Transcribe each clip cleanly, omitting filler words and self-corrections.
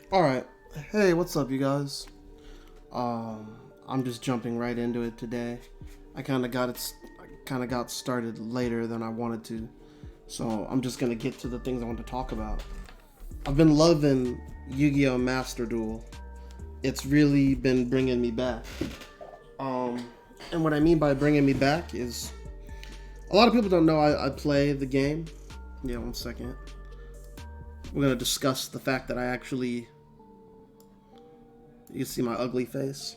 All right. Hey, what's up, you guys? I'm just jumping right into it today. I kind of got started later than I wanted to, so I'm just gonna get to the things I want to talk about. I've been loving Yu-Gi-Oh! Master Duel. It's really been bringing me back. Um, and what I mean by bringing me back is a lot of people don't know I play the game. Yeah, one second. We're gonna discuss the fact that I actually. You see my ugly face?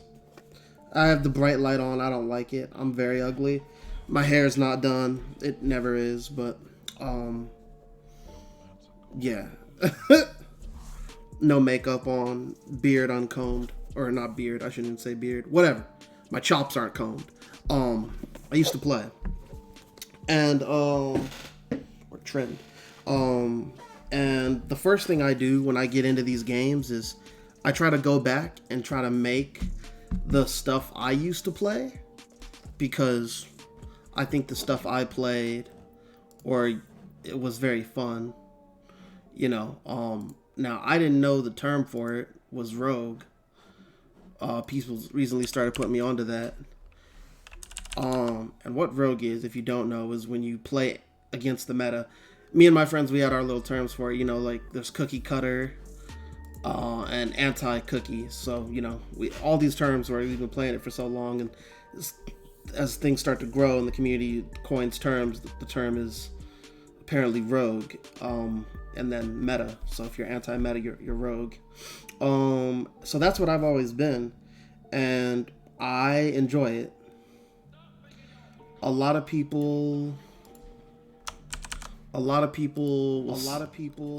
I have the bright light on. I don't like it. I'm very ugly. My hair's not done. It never is, but um yeah. No makeup on, beard uncombed, or not beard, I shouldn't say beard. Whatever. My chops aren't combed. I used to play. And or trend. Um and the first thing I do when I get into these games is I try to go back and try to make the stuff I used to play, because I think the stuff I played or it was very fun. Now I didn't know the term for it was rogue. People recently started putting me onto that. And what rogue is, if you don't know, is when you play against the meta. Me and my friends, we had our little terms for it. Like there's cookie cutter, and anti-cookie. So we all these terms where we've been playing it for so long, and as things start to grow and the community coins terms, the term is apparently rogue, and then meta. So if you're anti-meta, you're rogue. So that's what I've always been, and I enjoy it. A lot of people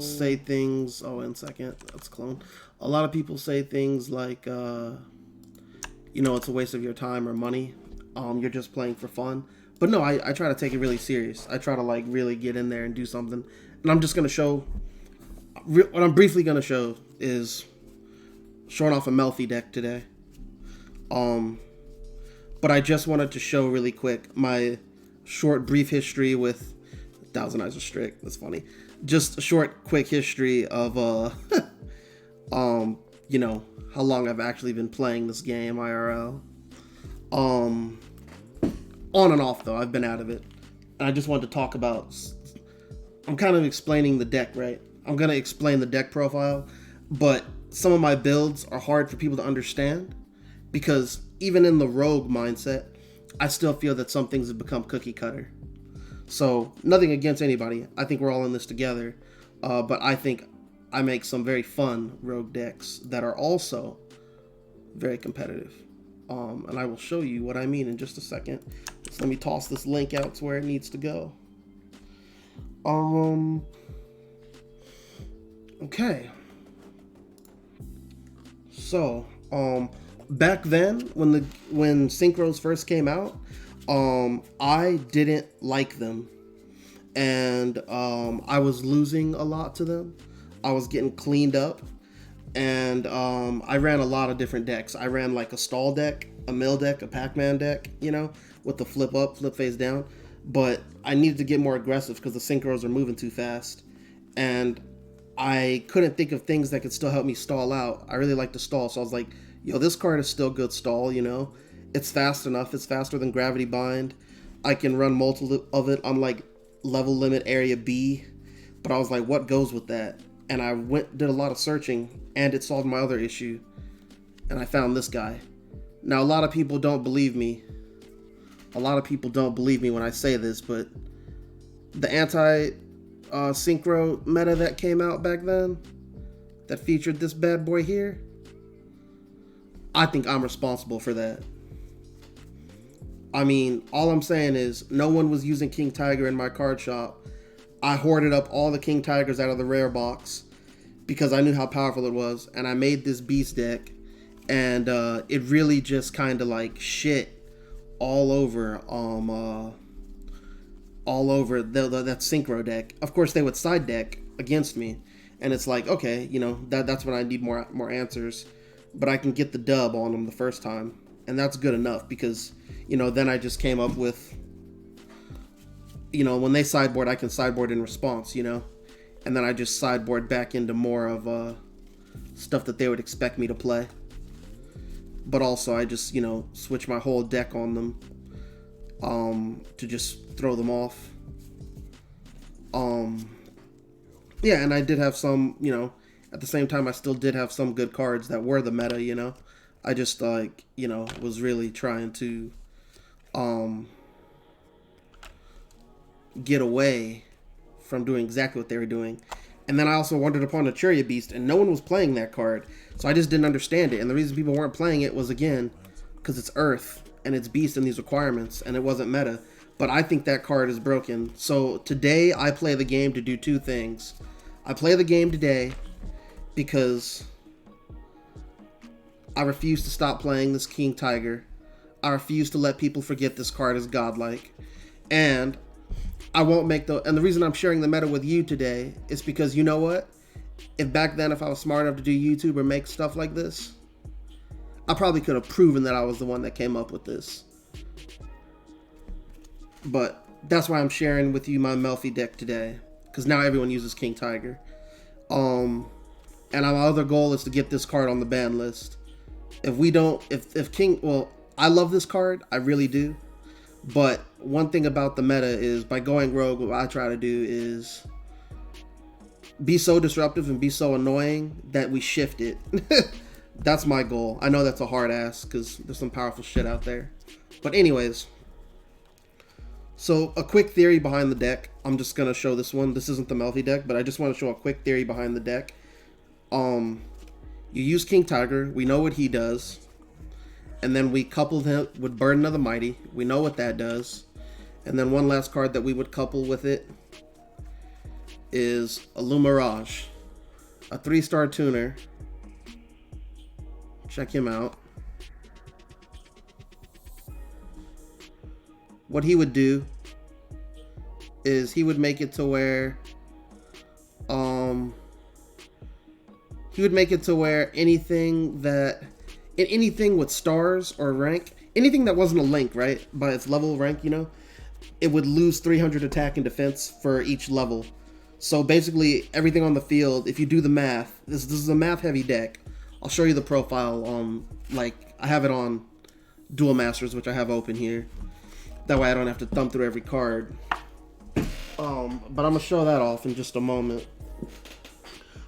say things. Oh, in a second, let's clone. A lot of people say things like, it's a waste of your time or money. You're just playing for fun. But no, I try to take it really serious. I try to really get in there and do something. And I'm just gonna show. What I'm briefly gonna show is showing off a Melffy deck today. But I just wanted to show really quick my short, brief history with Thousand Eyes of Strict. That's funny. Just a short, quick history of how long I've actually been playing this game IRL. On and off though, I've been out of it. And I just wanted to talk about. I'm kind of explaining the deck, right? I'm gonna explain the deck profile, but some of my builds are hard for people to understand because even in the rogue mindset, I still feel that some things have become cookie cutter. So, nothing against anybody. I think we're all in this together. But I think I make some very fun rogue decks that are also very competitive. And I will show you what I mean in just a second. So let me toss this link out to where it needs to go. Okay. So, back then when synchros first came out, I didn't like them, and I was losing a lot to them. I was getting cleaned up, and I ran a lot of different decks. I ran like a stall deck, a mill deck, a Pac-Man deck, with the flip up, flip face down. But I needed to get more aggressive because the synchros are moving too fast, and I couldn't think of things that could still help me stall out. I really like to stall, so I was like, yo, this card is still good stall, It's fast enough. It's faster than Gravity Bind. I can run multiple of it on like level limit area B. But I was like, what goes with that? And I did a lot of searching, and it solved my other issue. And I found this guy. Now, a lot of people don't believe me. A lot of people don't believe me when I say this, but the anti-synchro meta that came out back then, that featured this bad boy here, I think I'm responsible for that. I mean, all I'm saying is no one was using King Tiger in my card shop. I hoarded up all the King Tigers out of the rare box because I knew how powerful it was, and I made this beast deck, and it really just kind of like shit all over that synchro deck. Of course, they would side deck against me, and it's like, okay, that's when I need more answers, but I can get the dub on them the first time, and that's good enough because then I just came up with, when they sideboard, I can sideboard in response, and then I just sideboard back into more of stuff that they would expect me to play. But also, I just, switch my whole deck on them to just throw them off. Yeah, and I did have some, at the same time, I still did have some good cards that were the meta, I just, was really trying to get away from doing exactly what they were doing. And then I also wandered upon the Chariot Beast, and no one was playing that card, so I just didn't understand it. And the reason people weren't playing it was, again, because it's Earth, and it's Beast in these requirements, and it wasn't meta. But I think that card is broken. So today, I play the game to do two things. I play the game today because I refuse to stop playing this King Tiger. I refuse to let people forget this card is godlike. And I won't make and the reason I'm sharing the meta with you today is because, you know what? If back then, if I was smart enough to do YouTube or make stuff like this, I probably could have proven that I was the one that came up with this. But that's why I'm sharing with you my Melffy deck today, because now everyone uses King Tiger. And my other goal is to get this card on the ban list. If we don't, if King, well, I love this card, I really do. But one thing about the meta is, by going rogue, what I try to do is be so disruptive and be so annoying that we shift it. That's my goal. I know that's a hard ass because there's some powerful shit out there. But anyways, so a quick theory behind the deck. I'm just going to show this one. This isn't the Melffy deck, but I just want to show a quick theory behind the deck. You use King Tiger. We know what he does. And then we coupled him with Burden of the Mighty. We know what that does. And then one last card that we would couple with it is a Lumirage, a 3-star tuner. Check him out. What he would do is he would make it to where anything with stars or rank, anything that wasn't a link, right, by its level rank, it would lose 300 attack and defense for each level. So basically, everything on the field, if you do the math, this is a math-heavy deck. I'll show you the profile on, I have it on Duel Masters, which I have open here. That way I don't have to thumb through every card. But I'm going to show that off in just a moment.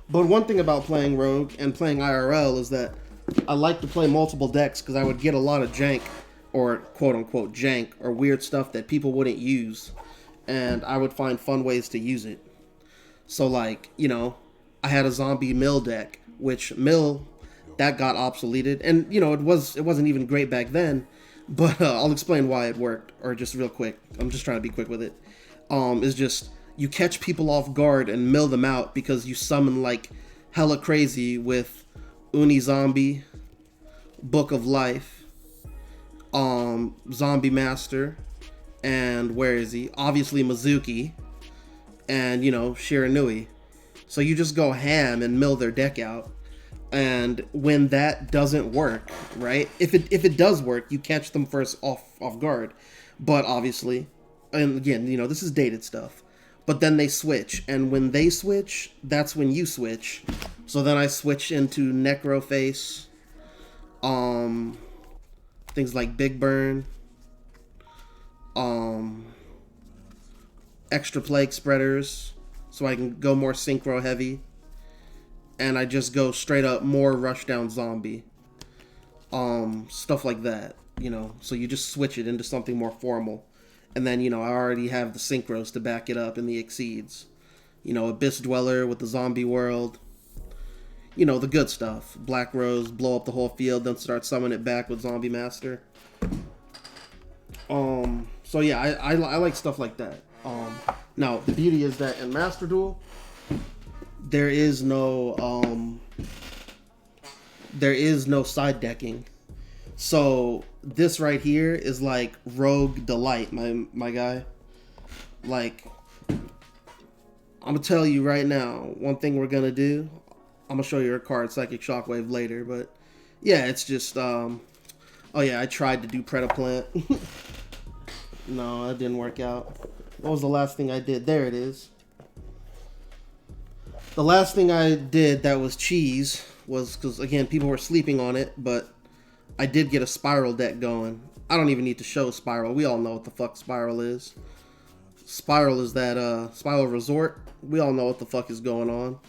But one thing about playing Rogue and playing IRL is that I like to play multiple decks because I would get a lot of jank, or quote-unquote jank, or weird stuff that people wouldn't use. And I would find fun ways to use it. So, I had a zombie mill deck, which mill, that got obsoleted. And, it wasn't even great back then. But I'll explain why it worked, or just real quick. I'm just trying to be quick with it. It's just, you catch people off guard and mill them out because you summon, hella crazy with Uni Zombie, Book of Life, Zombie Master, and where is he? Obviously Mizuki, and, Shiranui. So you just go ham and mill their deck out. And when that doesn't work, right? If it does work, you catch them first off guard. But obviously, and again, this is dated stuff. But then they switch, and when they switch, that's when you switch. So then I switch into Necroface, things like Big Burn, extra plague spreaders, so I can go more synchro heavy, and I just go straight up more rushdown zombie, stuff like that, so you just switch it into something more formal. And then, I already have the synchros to back it up in the exceeds. Abyss Dweller with the zombie world. The good stuff. Black Rose, blow up the whole field, then start summoning it back with Zombie Master. So yeah, I like stuff like that. Now, the beauty is that in Master Duel, there is no side decking. So this right here is like Rogue Delight, my guy. I'm gonna tell you right now, one thing we're gonna do. I'm gonna show you a card, Psychic Shockwave, later, but yeah, it's just oh yeah, I tried to do Predaplant. No, that didn't work out. What was the last thing I did? There it is. The last thing I did that was cheese was because, again, people were sleeping on it, but I did get a Spiral deck going. I don't even need to show Spiral. We all know what the fuck Spiral is. Spiral is that Spiral Resort. We all know what the fuck is going on.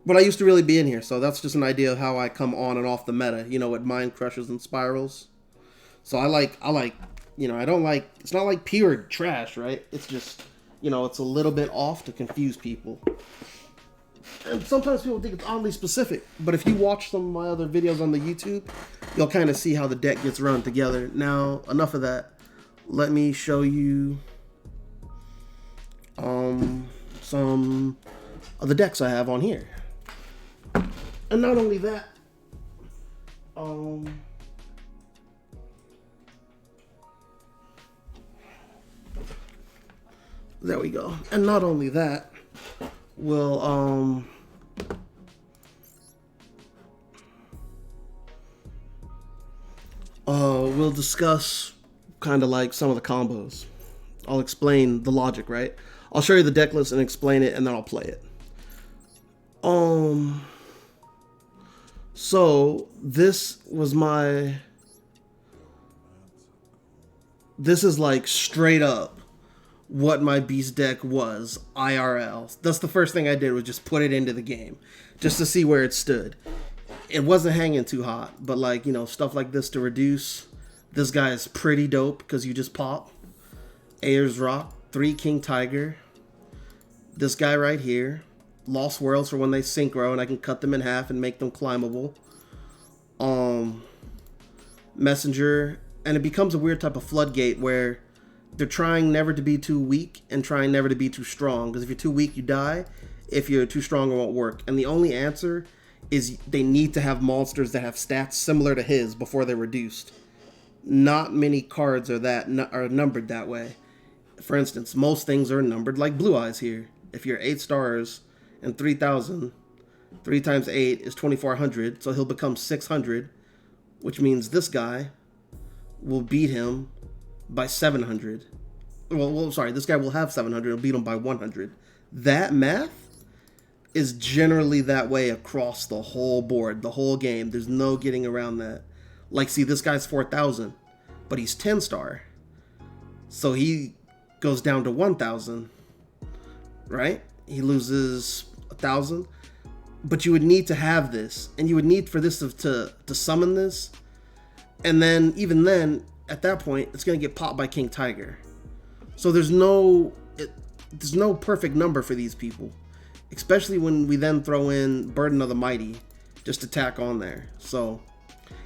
But I used to really be in here, so that's just an idea of how I come on and off the meta, you know, with Mind Crushers and Spirals. So I like, you know, I don't like, it's not like pure trash, right? It's just, you know, it's a little bit off to confuse people. And sometimes people think it's oddly specific, but if you watch some of my other videos on the YouTube, you'll kind of see how the deck gets run together. Now, enough of that. Let me show you some of the decks I have on here. And not only that, there we go. And not only that, we'll discuss kind of like some of the combos. I'll explain the logic, right? I'll show you the deck list and explain it, and then I'll play it. So this was this is like straight up what my beast deck was IRL. That's the first thing I did, was just put it into the game just to see where it stood. It wasn't hanging too hot, but like, you know, stuff like this to reduce. This guy is pretty dope because you just pop. Ayers Rock, 3 King Tiger. This guy right here. Lost Worlds for when they synchro and I can cut them in half and make them climbable. Messenger, and it becomes a weird type of floodgate where they're trying never to be too weak and trying never to be too strong, because if you're too weak you die, if you're too strong it won't work. And the only answer is they need to have monsters that have stats similar to his before they're reduced. Not many cards are numbered that way. For instance, most things are numbered like Blue Eyes here. If you're 8 stars and 3,000, 3 times 8 is 2,400, so he'll become 600, which means this guy will beat him by 700. Well, sorry, this guy will have 700 and beat him by 100. That math is generally that way across the whole board, the whole game. There's no getting around that. Like, see, this guy's 4,000, but he's 10 star. So he goes down to 1,000, right? He loses 1,000. But you would need to have this, and you would need for this to summon this. And then, even then, at that point, it's going to get popped by King Tiger. So there's no perfect number for these people. Especially when we then throw in Burden of the Mighty, just to tack on there. So,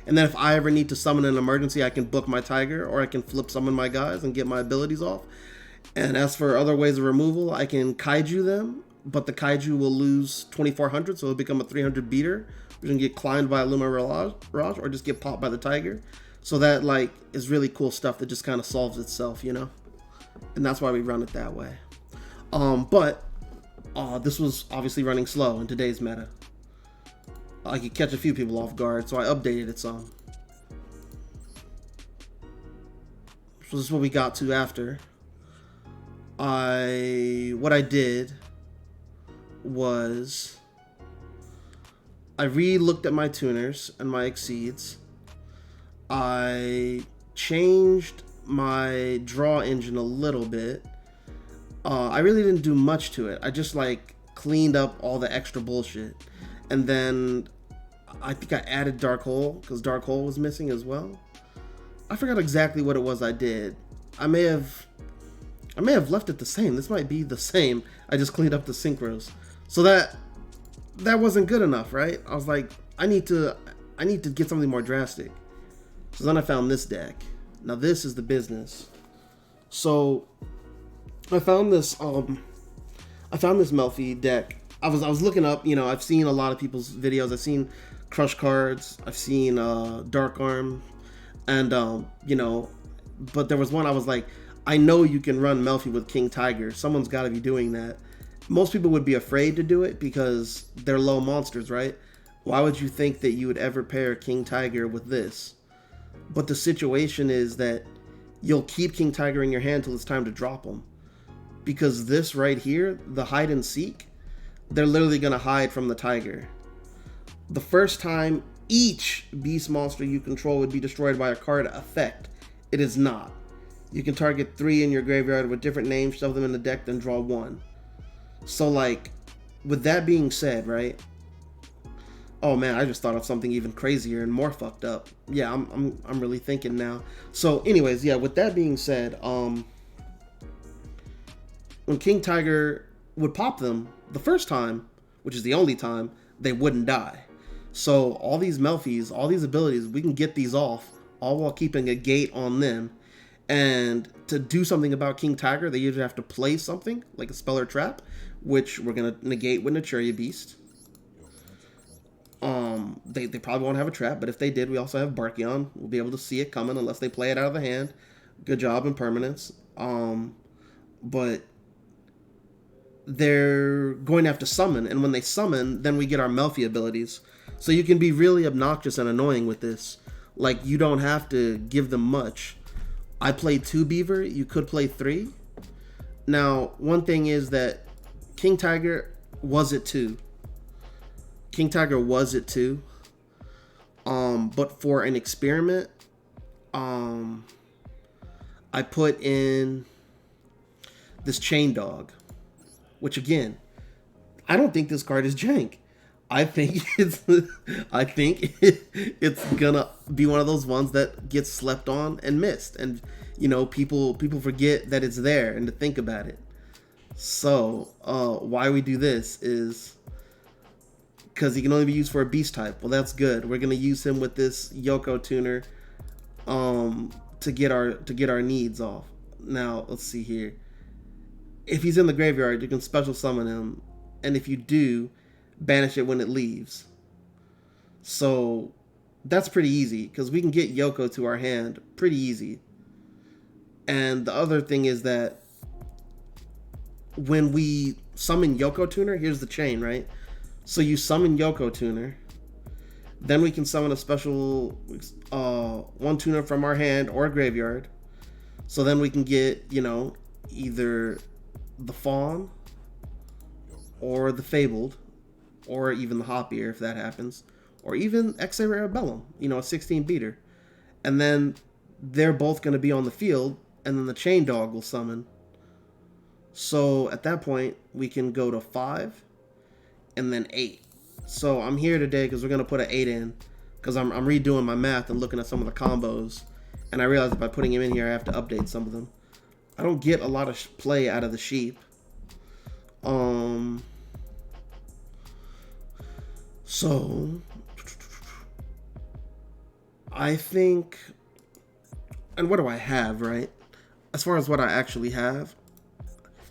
and then if I ever need to summon an emergency, I can book my Tiger, or I can flip summon my guys and get my abilities off. And as for other ways of removal, I can Kaiju them, but the Kaiju will lose 2,400, so it'll become a 300 beater. We can get climbed by a Luma Mirage, or just get popped by the Tiger. So that, like, is really cool stuff that just kind of solves itself, you know? And that's why we run it that way. But this was obviously running slow in today's meta. I could catch a few people off guard, so I updated it some. So this is what we got to after. What I did was I re-looked at my tuners and my exceeds. I changed my draw engine a little bit. I really didn't do much to it. I just like cleaned up all the extra bullshit. And then I think I added Dark Hole because Dark Hole was missing as well. I forgot exactly what it was I did. I may have left it the same. This might be the same. I just cleaned up the synchros. So that wasn't good enough, right? I was like, I need to get something more drastic. So then I found this deck. Now this is the business. So I found this Melffy deck. I was looking up, you know, I've seen a lot of people's videos. I've seen Crush cards, I've seen Dark Arm, and you know, but there was one I was like, I know you can run Melffy with King Tiger. Someone's got to be doing that. Most people would be afraid to do it because they're low monsters, right? Why would you think that you would ever pair King Tiger with this? But the situation is that you'll keep King Tiger in your hand till it's time to drop him. Because this right here, the hide and seek, they're literally going to hide from the Tiger. The first time, each beast monster you control would be destroyed by a card effect. It is not. You can target 3 in your graveyard with different names, shove them in the deck, then draw 1. So, like, with that being said, right? Oh man, I just thought of something even crazier and more fucked up. Yeah, I'm really thinking now. So, anyways, yeah. With that being said, when King Tiger would pop them the first time, which is the only time, they wouldn't die. So all these Melffys, all these abilities, we can get these off, all while keeping a gate on them. And to do something about King Tiger, they usually have to play something, like a spell or trap, which we're going to negate with Naturia Beast. They probably won't have a trap, but if they did, we also have Barkion. We'll be able to see it coming unless they play it out of the hand. Good job in permanence. But they're going to have to summon, and when they summon, then we get our Melffy abilities. So you can be really obnoxious and annoying with this. Like, you don't have to give them much. I played 2 Beaver, you could play 3. Now, one thing is that King Tiger was at 2. King Tiger was at 2. But for an experiment, I put in this Chain Dog, which again, I don't think this card is jank. I think it's gonna be one of those ones that gets slept on and missed, and you know, people forget that it's there and to think about it. So why we do this is because he can only be used for a beast type. Well, that's good. We're gonna use him with this Yoko tuner to get our needs off. Now let's see here. If he's in the graveyard, you can special summon him, and if you do, banish it when it leaves. So that's pretty easy because we can get Yoko to our hand pretty easy. And the other thing is that when we summon Yoko Tuner, here's the chain, right? So you summon Yoko Tuner, then we can summon a special 1 tuner from our hand or graveyard. So then we can get, you know, either the Fawn or the Fabled, or even the Hopier if that happens, or even Exa Rare Bellum, you know, a 16 beater. And then they're both going to be on the field, and then the Chain Dog will summon. So at that point, we can go to 5 and then 8. So I'm here today because we're going to put an 8 in, because I'm redoing my math and looking at some of the combos, and I realized that by putting him in here, I have to update some of them. I don't get a lot of play out of the sheep. So I think, and what do I have, right? As far as what I actually have,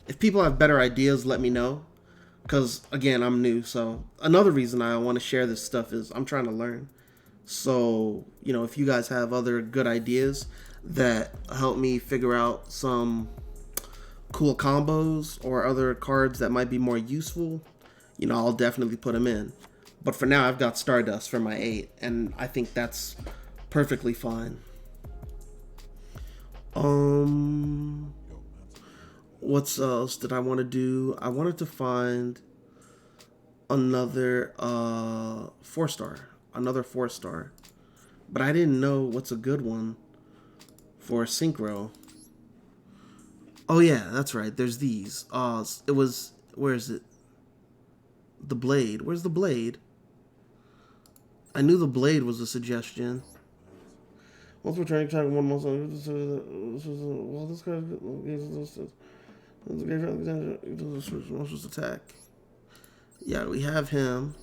if people have better ideas, let me know. Because, again, I'm new. So another reason I want to share this stuff is I'm trying to learn. So, you know, if you guys have other good ideas that help me figure out some cool combos or other cards that might be more useful, you know, I'll definitely put them in. But for now, I've got Stardust for my 8, and I think that's perfectly fine. What else did I want to do? I wanted to find another 4-star. Another 4-star. But I didn't know what's a good one for Synchro. Oh yeah, that's right. There's these. It was, where is it? The Blade. Where's the Blade? I knew the Blade was a suggestion. Once we're trying to attack one monster, well, this guy monster's attack. Yeah, we have him.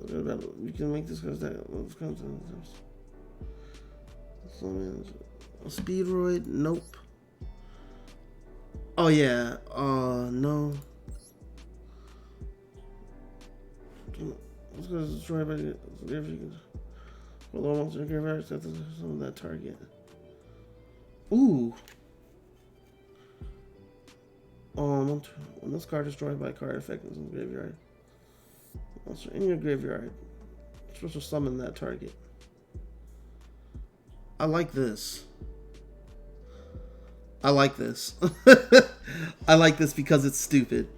You can make this guy's attack. A Speedroid? Nope. Oh yeah. No. This guy's destroyed by the monster graveyard except some of that target. Ooh. When this card is destroyed by a card effect in the graveyard, monster in your graveyard, you're supposed to summon that target. I like this. I like this. I like this because it's stupid.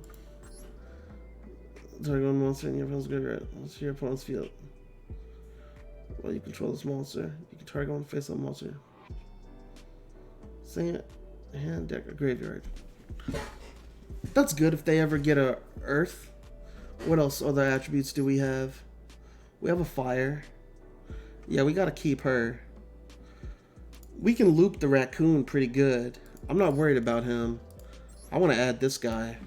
Target one monster in your opponent's graveyard. Let's your opponent's field. While you control this monster, you can target one face-up monster. Same hand, deck, or graveyard. That's good if they ever get a earth. What else other attributes do we have? We have a fire. Yeah, we gotta keep her. We can loop the raccoon pretty good. I'm not worried about him. I want to add this guy.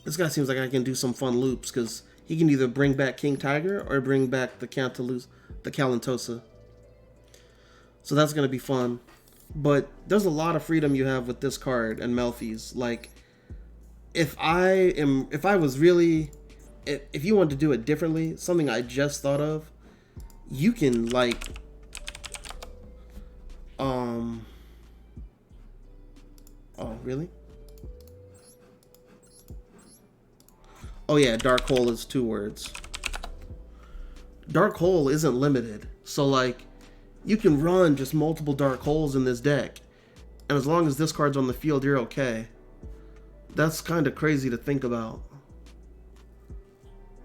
This guy seems like I can do some fun loops because he can either bring back King Tiger or bring back the Calantosa. So that's gonna be fun. But there's a lot of freedom you have with this card and Melffy's. Like, if you want to do it differently, something I just thought of, you can like, oh really? Oh yeah, Dark Hole is 2 words. Dark Hole isn't limited, so like, you can run just multiple Dark Holes in this deck, and as long as this card's on the field, you're okay. That's kind of crazy to think about.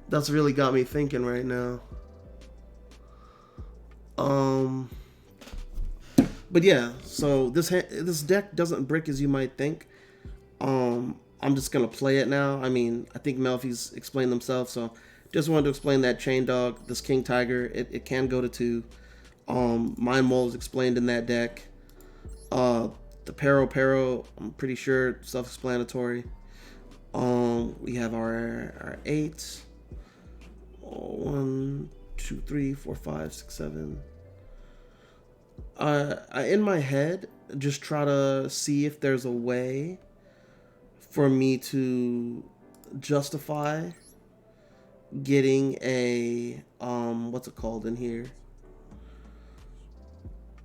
That's really got me thinking right now. But yeah, so this deck doesn't brick as you might think. I'm just gonna play it now. I mean, I think Melffy's explained themselves, so just wanted to explain that Chain Dog, this King Tiger, it can go to 2. Mind Mole is explained in that deck. The Pero, I'm pretty sure self-explanatory. We have our 8. 1, 2, 3, 4, 5, 6, 7. In my head, just try to see if there's a way for me to justify getting a what's it called in here?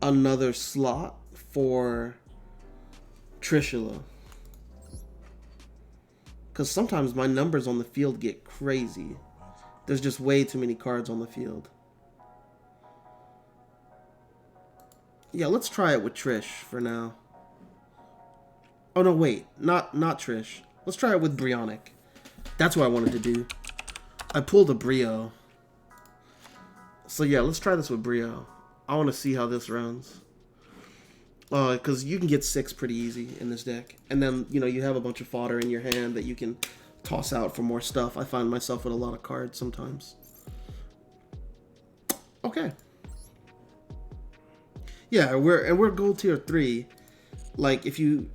Another slot for Trishula. Because sometimes my numbers on the field get crazy. There's just way too many cards on the field. Yeah, let's try it with Trish for now. Oh no, wait, not Trish. Let's try it with Brionic. That's what I wanted to do. I pulled a Brio. So yeah, let's try this with Brio. I want to see how this runs. Because you can get 6 pretty easy in this deck. And then, you know, you have a bunch of fodder in your hand that you can toss out for more stuff. I find myself with a lot of cards sometimes. Okay. Yeah, we're gold tier 3. Like, if you...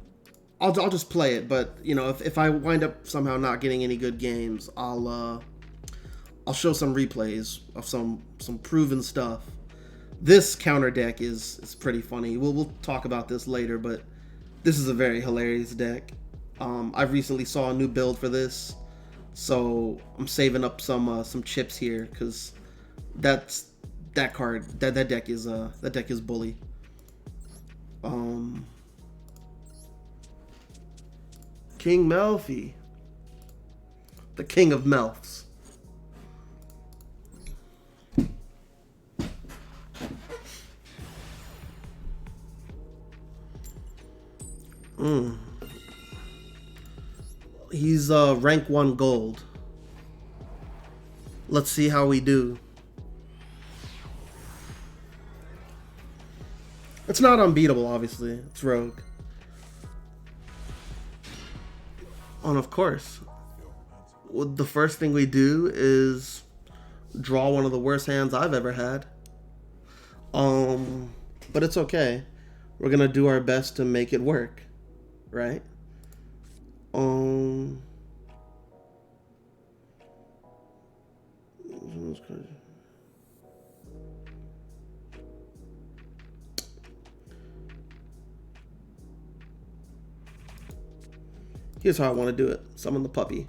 I'll just play it, but, you know, if I wind up somehow not getting any good games, I'll show some replays of some proven stuff. This counter deck is pretty funny. We'll talk about this later, but this is a very hilarious deck. I recently saw a new build for this, so I'm saving up some chips here because that deck is bully. King Melffy, the king of Melfs. He's rank 1 gold. Let's see how we do. It's not unbeatable, obviously. It's Rogue. And of course, the first thing we do is draw one of the worst hands I've ever had. But it's okay. We're gonna do our best to make it work, right? Here's how I want to do it. Summon the puppy.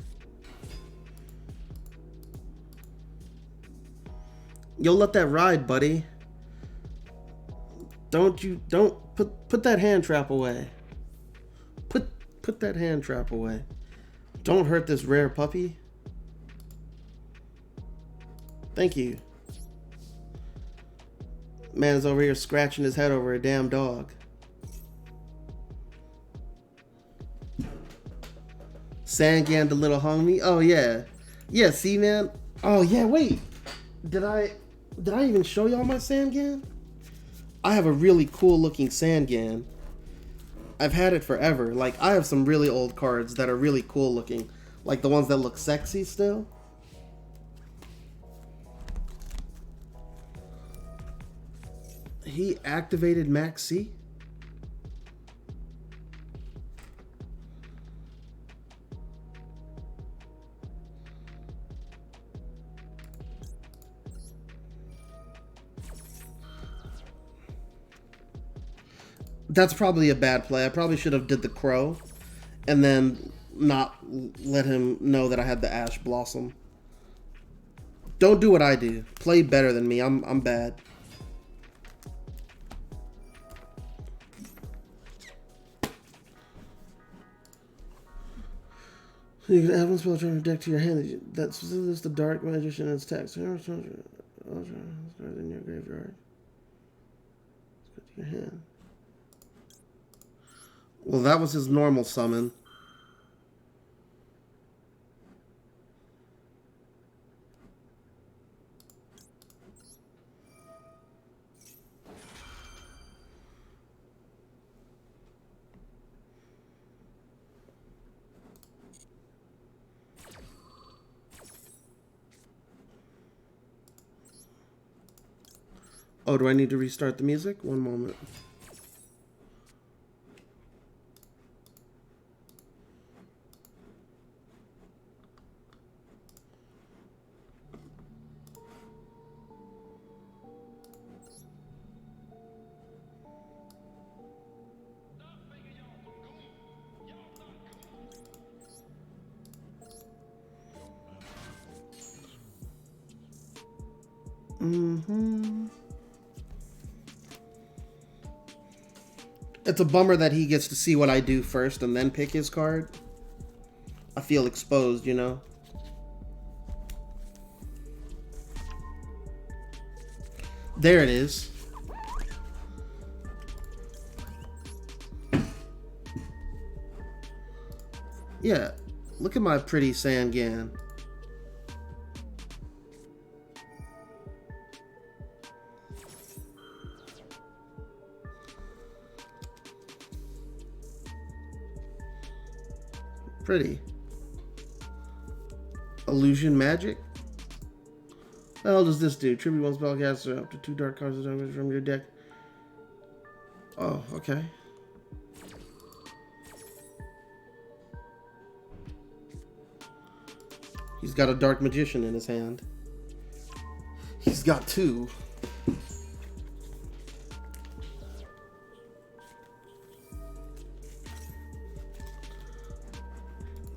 You'll let that ride, buddy. Don't put that hand trap away. Put that hand trap away. Don't hurt this rare puppy. Thank you. Man's over here scratching his head over a damn dog. Sangan, the little homie. Oh yeah, yeah. See, man. Oh yeah. Wait, did I even show y'all my Sangan? I have a really cool looking Sangan. I've had it forever. Like I have some really old cards that are really cool looking, like the ones that look sexy still. He activated Max C. That's probably a bad play. I probably should have did the crow and then not let him know that I had the Ash Blossom. Don't do what I do. Play better than me. I'm bad. You can add one spell from your deck to your hand. That's the Dark Magician and its text. In your graveyard. Let's go to your hand. Well, that was his normal summon. Oh, do I need to restart the music? One moment. It's a bummer that he gets to see what I do first and then pick his card. I feel exposed, you know? There it is. Yeah, look at my pretty Sangan. Pretty. Illusion Magic? What the hell does this do? Tribute one spellcaster up to 2 dark cards from your deck. Oh, okay. He's got a Dark Magician in his hand. He's got 2.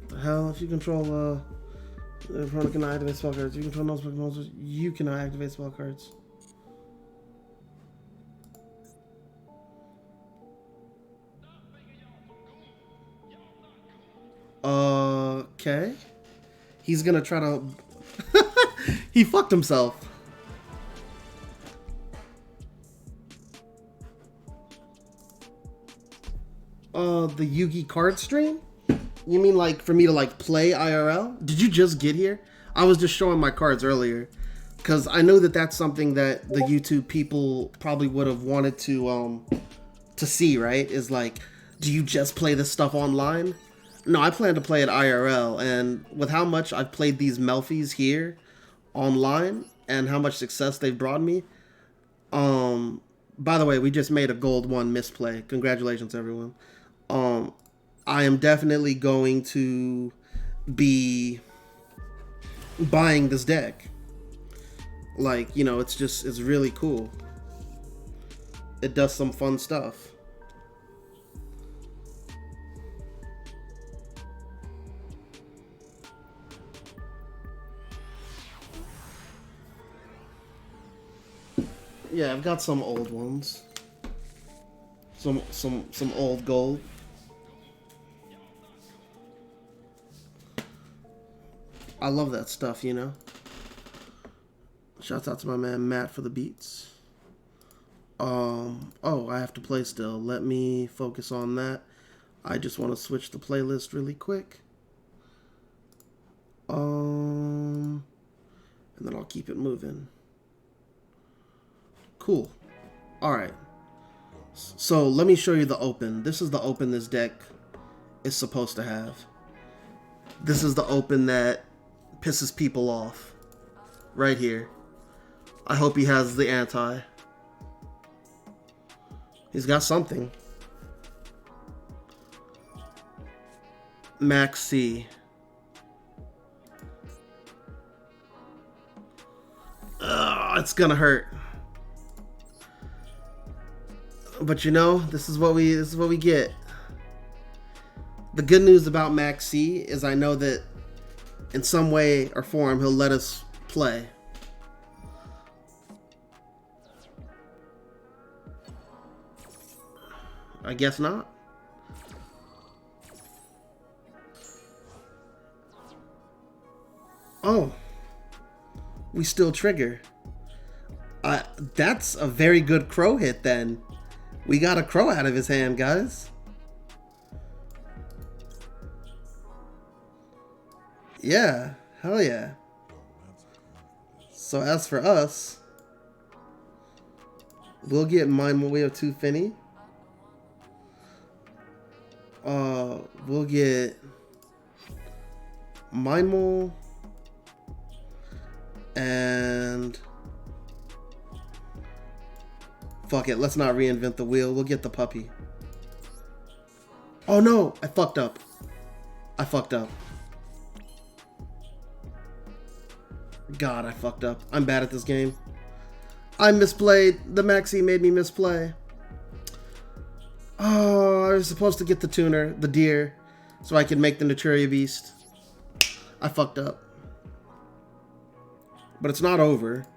The hell? If you control the opponent cannot activate spell cards. You control non-spell monsters. You cannot activate spell cards. Okay. He's gonna try to... He fucked himself. The Yugi card stream? You mean like for me to like play IRL? Did you just get here? I was just showing my cards earlier. Because I know that that's something that the YouTube people probably would have wanted to see, right? Is like, do you just play this stuff online? No, I plan to play it IRL, and with how much I've played these Melffys here online and how much success they've brought me. By the way, we just made a gold 1 misplay. Congratulations, everyone. I am definitely going to be buying this deck. Like, you know, it's really cool. It does some fun stuff. Yeah, I've got some old ones. Some old gold. I love that stuff, you know. Shouts out to my man Matt for the beats. Oh, I have to play still. Let me focus on that. I just want to switch the playlist really quick. And then I'll keep it moving. Cool. All right. So let me show you the open. This is the open this deck is supposed to have. This is the open that pisses people off. Right here. I hope he has the anti. He's got something. Max C. It's gonna hurt. But you know, this is what we get. The good news about Max C is I know that in some way or form he'll let us play. I guess not. Oh. We still trigger. That's a very good crow hit then. We got a crow out of his hand, guys. Yeah, hell yeah. So as for us, we'll get Mind Way of 2 Finny. We'll get Mind and fuck it, let's not reinvent the wheel. We'll get the puppy. Oh no, I fucked up. God, I fucked up. I'm bad at this game. I misplayed. The Maxi made me misplay. Oh, I was supposed to get the tuner, the deer, so I could make the Naturia Beast. I fucked up. But it's not over.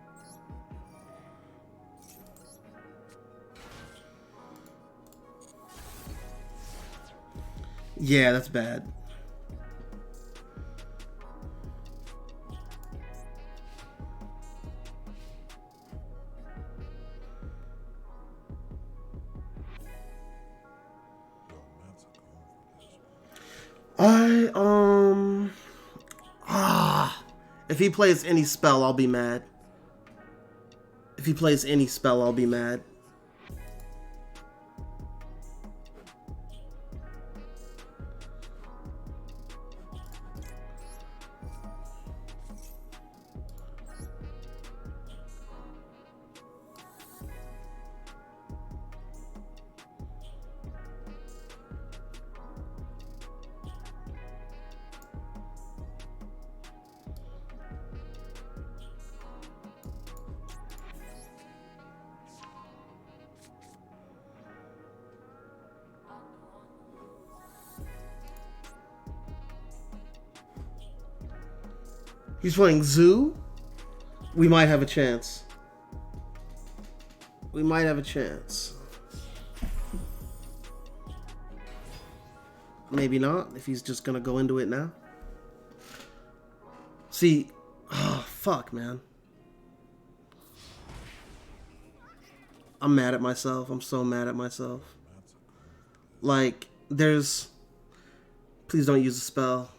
Yeah, that's bad. If he plays any spell, I'll be mad. If he plays any spell, I'll be mad. He's playing Zoo. We might have a chance. We might have a chance. Maybe not, if he's just gonna go into it now. See, oh, fuck, man. I'm mad at myself. I'm so mad at myself. Like, there's... Please don't use a spell.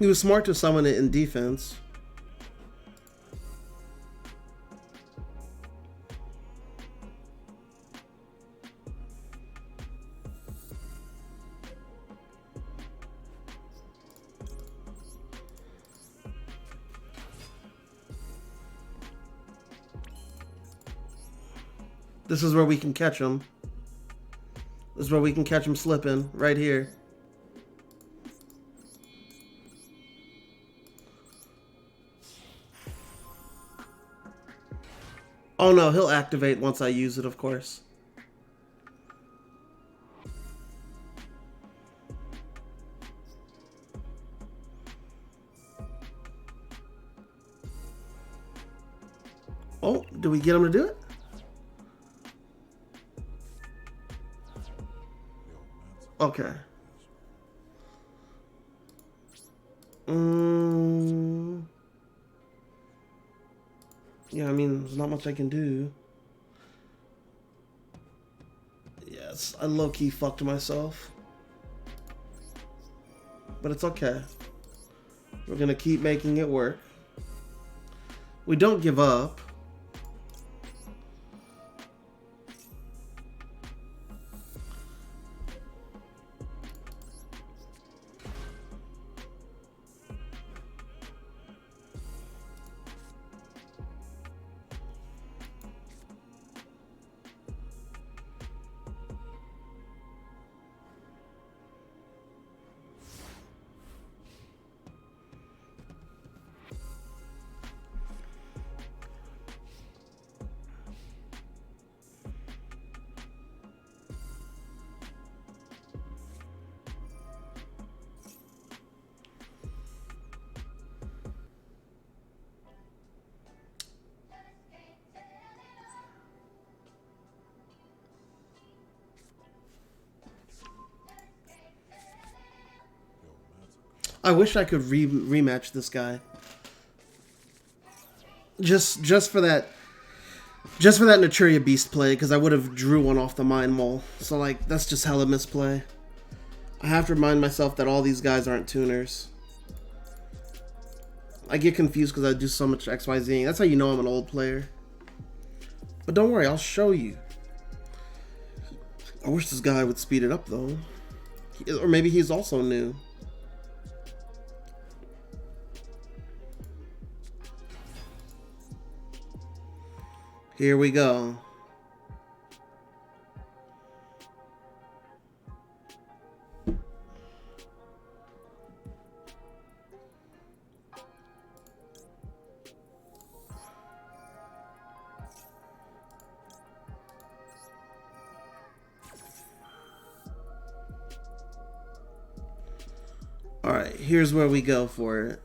He was smart to summon it in defense. This is where we can catch him. This is where we can catch him slipping, right here. Oh no, he'll activate once I use it, of course. Oh, do we get him to do it? Okay. Yeah, I mean, there's not much I can do. Yes, I low-key fucked myself. But it's okay. We're gonna keep making it work. We don't give up. I wish I could rematch this guy. Just for that Naturia Beast play, because I would have drew one off the Mind Mole. So like that's just hella misplay. I have to remind myself that all these guys aren't tuners. I get confused because I do so much XYZ. That's how you know I'm an old player. But don't worry, I'll show you. I wish this guy would speed it up though. Or maybe he's also new. Here we go. All right, here's where we go for it.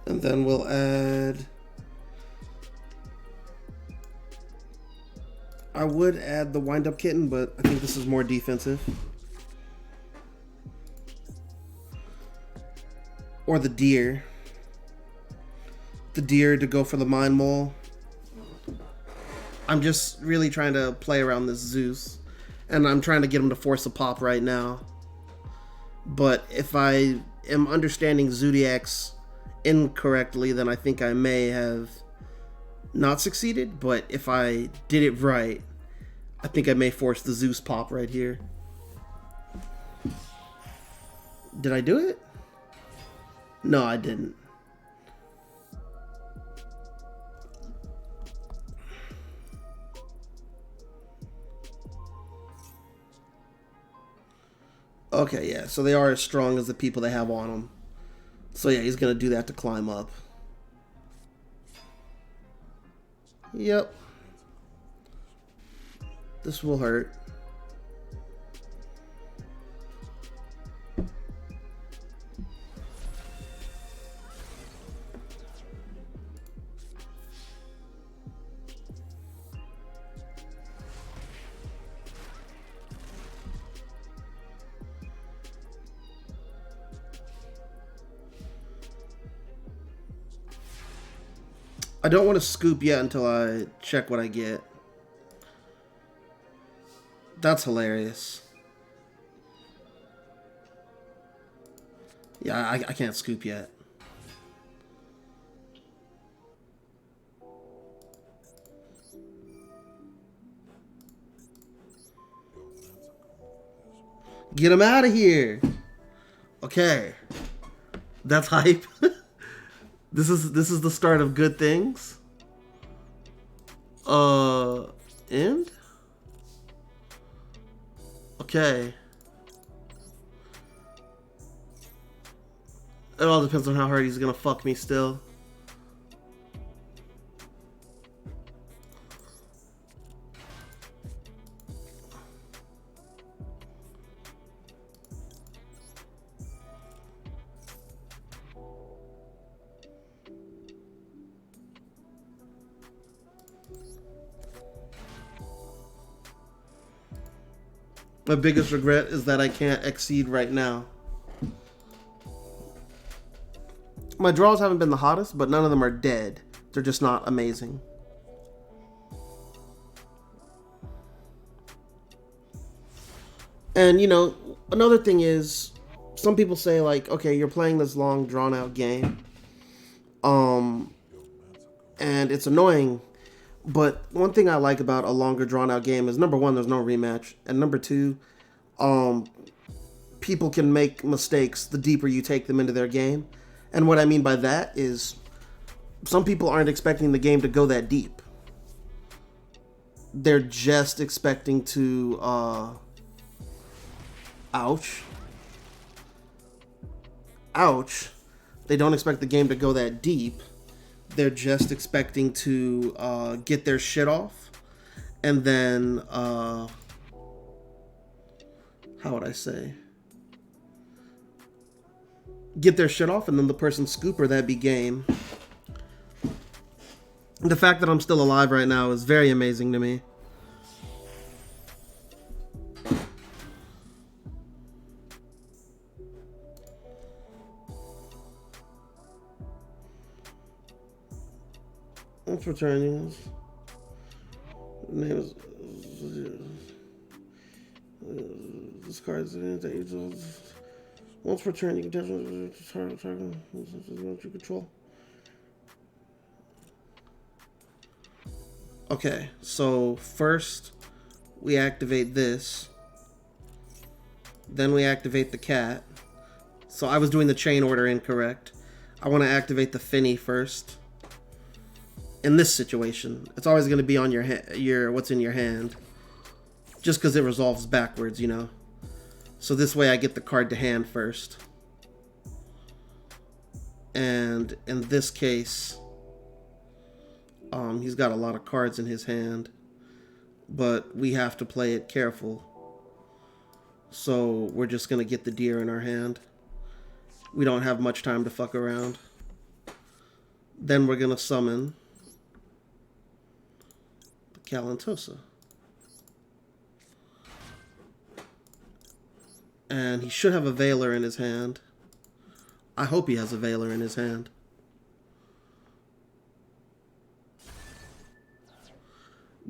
And then we'll add... I would add the wind-up kitten, but I think this is more defensive. Or the deer. The deer to go for the Mind Mole. I'm just really trying to play around this Zeus. And I'm trying to get him to force a pop right now. But if I am understanding Zodiac's incorrectly, then I think I may have not succeeded. But if I did it right, I think I may force the Zeus pop right here. Did I do it? No, I didn't. Okay, yeah, so they are as strong as the people they have on them. So yeah, he's gonna do that to climb up. Yep. This will hurt. I don't want to scoop yet until I check what I get. That's hilarious. Yeah, I can't scoop yet. Get him out of here. Okay. That's hype. This is the start of good things. End? Okay. It all depends on how hard he's gonna fuck me still. My biggest regret is that I can't exceed right now. My draws haven't been the hottest, but none of them are dead. They're just not amazing. And, you know, another thing is, some people say, like, okay, you're playing this long, drawn-out game. And it's annoying. But one thing I like about a longer, drawn-out game is, number one, there's no rematch. And number two, people can make mistakes the deeper you take them into their game. And what I mean by that is, some people aren't expecting the game to go that deep. They're just expecting to, ouch. Ouch. They don't expect the game to go that deep. They're just expecting to get their shit off. And then, how would I say? Get their shit off, and then the person scooper, that'd be game. The fact that I'm still alive right now is very amazing to me. What's returning? Name is this card is once per turn, you can definitely target you control. Okay, so first we activate this, then we activate the cat. So I was doing the chain order incorrect. I want to activate the Finny first. In this situation, it's always going to be on your what's in your hand, just because it resolves backwards, you know. So this way I get the card to hand first. And in this case, he's got a lot of cards in his hand, but we have to play it careful. So we're just going to get the deer in our hand. We don't have much time to fuck around. Then we're going to summon the Calantosa. And he should have a Veiler in his hand. I hope he has a Veiler in his hand.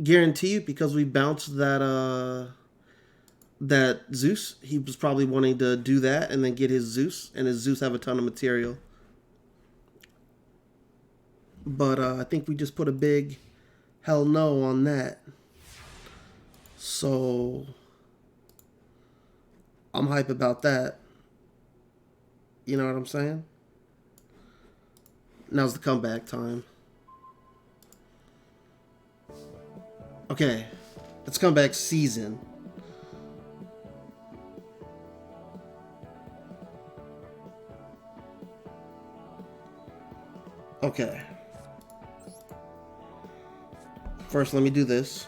Guarantee you, because we bounced that Zeus, he was probably wanting to do that and then get his Zeus, and his Zeus have a ton of material. But I think we just put a big hell no on that. So I'm hype about that. You know what I'm saying? Now's the comeback time. Okay, it's comeback season. Okay. First, let me do this.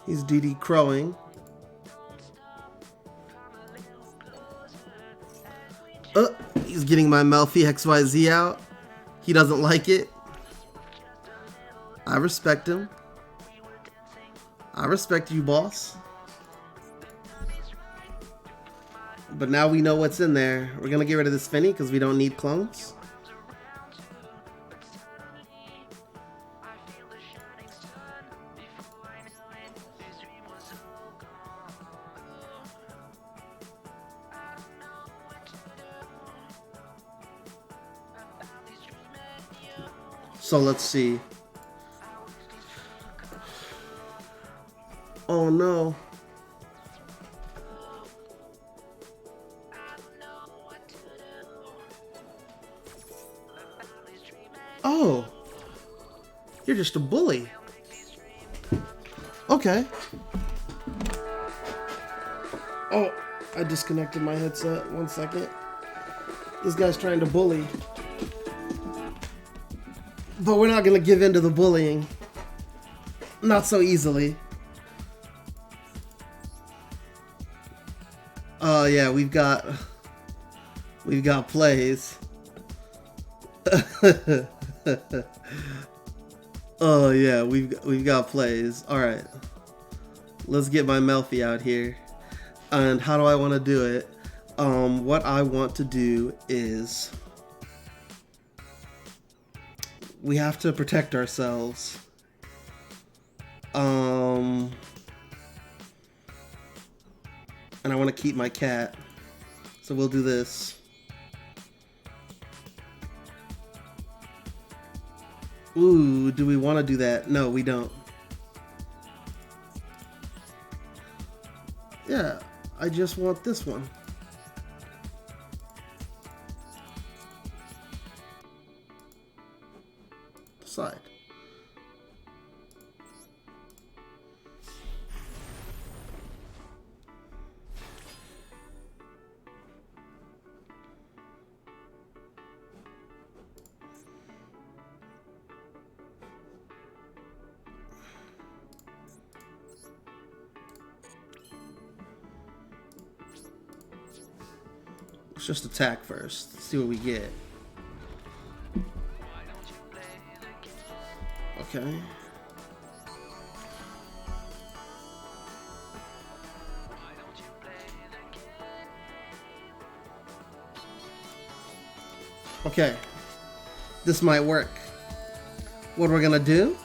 He's DD crowing. He's getting my Melffy XYZ out. He doesn't like it. I respect him. I respect you, boss. But now we know what's in there. We're gonna get rid of this Finny because we don't need clones. So let's see. Oh no. Oh. You're just a bully. Okay. Oh, I disconnected my headset. 1 second. This guy's trying to bully. But we're not going to give in to the bullying. Not so easily. Oh yeah, we've got plays. Oh yeah, we've got plays. All right. Let's get my Melffy out here. And how do I want to do it? What I want to do is we have to protect ourselves. And I want to keep my cat. So we'll do this. Ooh, do we want to do that? No, we don't. Yeah, I just want this one. Side. Let's just attack first. Let's see what we get. Okay. Okay. This might work. What we're gonna do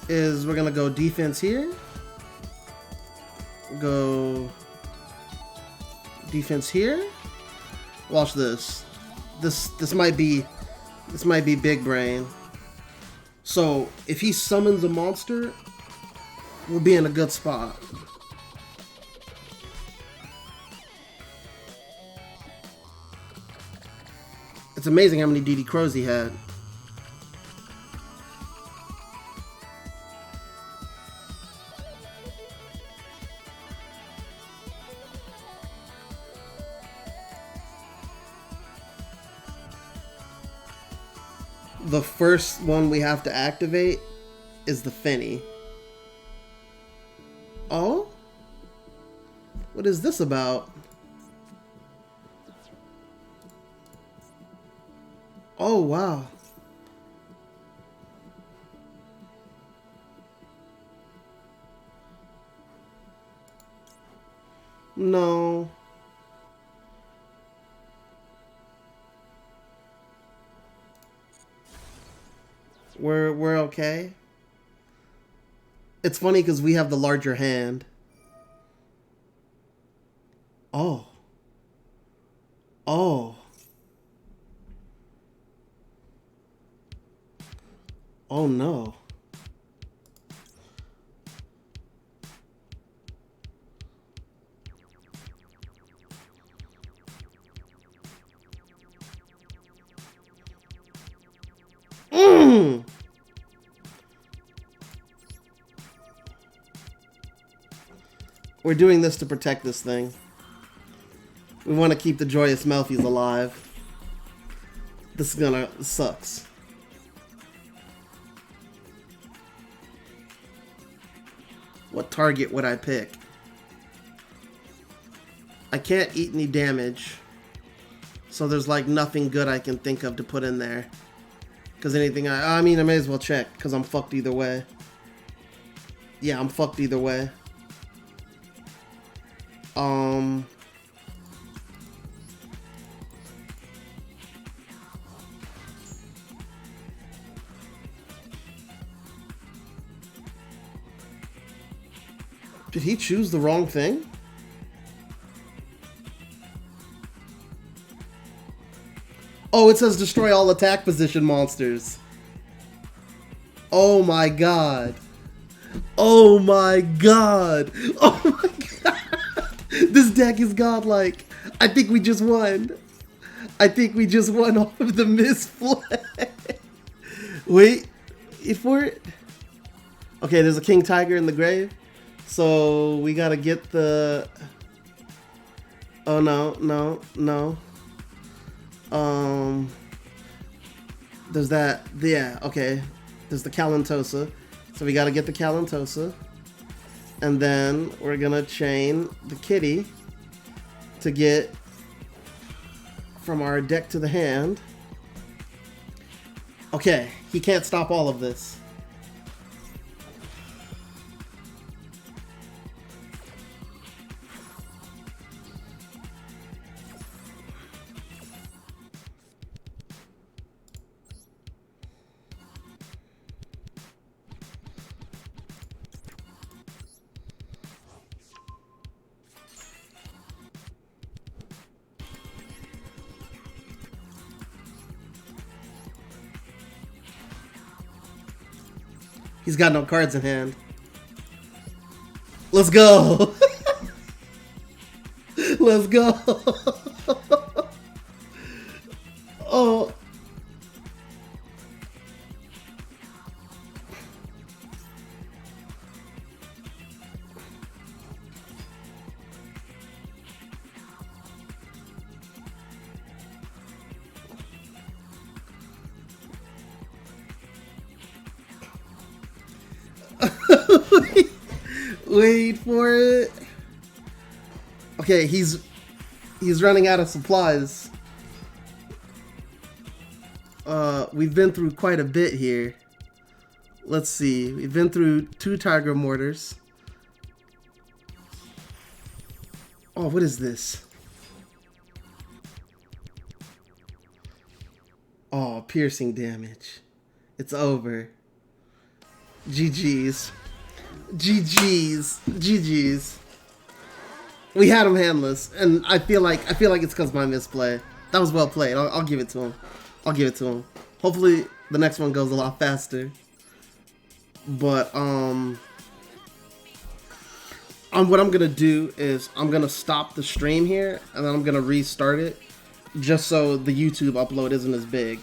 is we're gonna go defense here. Go defense here. Watch this. This might be big brain. So if he summons a monster, we'll be in a good spot. It's amazing how many DD Crows he had. The first one we have to activate is the Finny. Oh? What is this about? Oh, wow. No. We're okay. It's funny because we have the larger hand. Oh. Oh. Oh no. We're doing this to protect this thing. We want to keep the joyous Melffys alive. This sucks. What target would I pick? I can't eat any damage. So there's like nothing good I can think of to put in there. Because anything I may as well check because I'm fucked either way. Yeah, I'm fucked either way. Did he choose the wrong thing? Oh, it says destroy all attack position monsters. Oh my god. Oh my god. Oh my god. This deck is godlike. I think we just won. I think we just won off of the misplay. Wait, if we're... Okay, there's a King Tiger in the grave. So we gotta get the... Oh no, no, no. There's that, yeah, okay. There's the Calentosa. So we gotta get the Calentosa. And then we're gonna chain the kitty to get from our deck to the hand. Okay, he can't stop all of this. He's got no cards in hand. Let's go. Let's go. Oh. Wait for it. Okay, he's running out of supplies. We've been through quite a bit here. Let's see. We've been through 2 Tiger Mortars. Oh, what is this? Oh, piercing damage. It's over. GG's. GG's. GG's. We had him handless, and I feel like it's because my misplay. That was well played. I'll give it to him. I'll give it to him. Hopefully the next one goes a lot faster. But what I'm gonna do is I'm gonna stop the stream here, and then I'm gonna restart it, just so the YouTube upload isn't as big.